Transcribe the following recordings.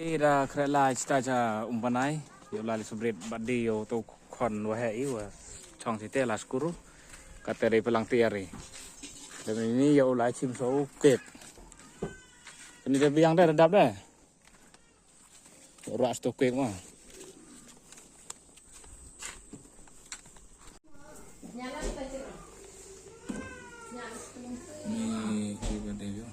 Ira kerela cita ca umpanai, yo lali subrit badi yo tu kon wahai wa chong site las kuru kateri pelang tiari. Dan ini yo lai cim so kek. Ini dia biang dah redap dah. Ras tu kek mah. Ni kita deh yo.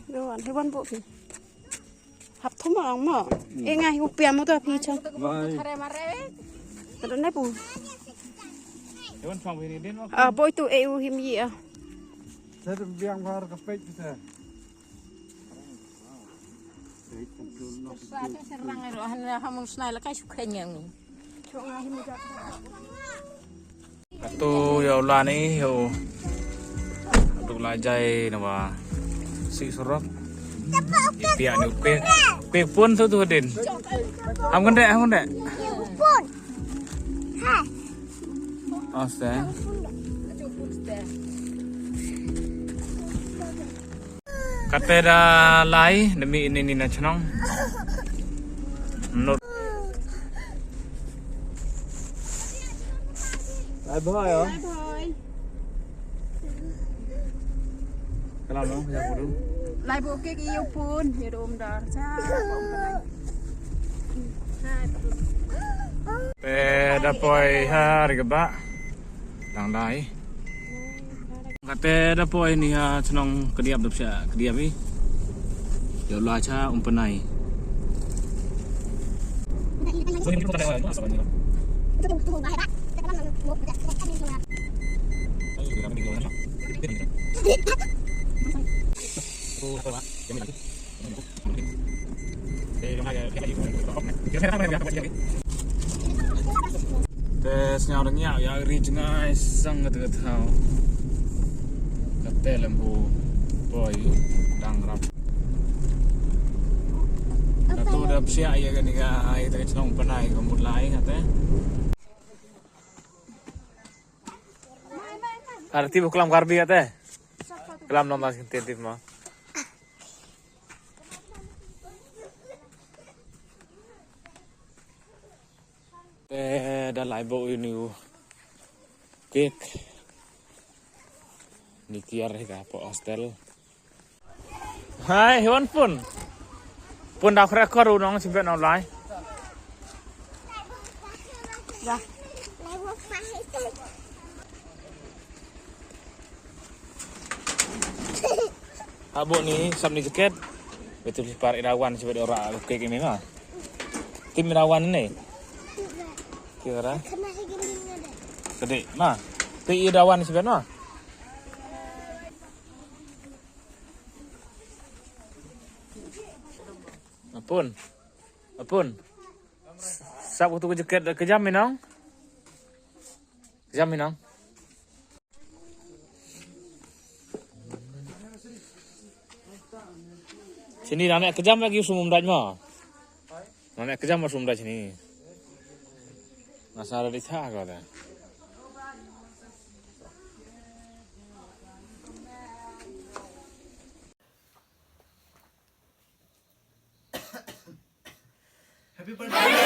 Rồi ăn hewan bộ thì hấp thấm mà ông mở ê ngay hụp bèm tôi phi cho tao nói bù Hewan chong ini din mah. bôi tụ eu him gì à Saya biang var kapek kita. Serang itu hamun snai lah kayak suka nyang. Katu yo lani yo. Untuk lajai nama si surok. Pihak ni kue pun tu tu din. Am dek. Pun. Hai. Astaga. Katera lai demi ini na cenong. Menurut Ai boy ya? kalau no ya buru. lại bộ kia yêu pun ya đom dar cha bom Peda poi hari keba. Lang lai. Kate da poi ni ha cenong kediap dap sia kediap ni. Yo la cha umpanai. Tes nhau được nhạo ya ri chengai sang ke thau. Kate lembu boy dang rap. Katu dah siap ya kan ni ai tak cenong panai kemut lai kate. Arti bukelam karbi kate. Kelam nomor tintif mah. Dah lai bo ini kek. Ni kiar ka po hostel. Hai, hewan pun. Pun dak rekor unong simpen online. dạ Lewat mahal itu. Abo ni sam ni jaket. Betul par Irawan sebagai orang kek ini mah. Tim Irawan ni. Kira Kena segini ada. gede mah. Ti Irawan sebenarnya mah. Apun. Sak waktu jaket kejam minang. Kejam minang. Sini namanya kejam lagi sumum daj mah. Namanya kejam mas sumum daj sini. Masalah di cah kau dah. Happy birthday.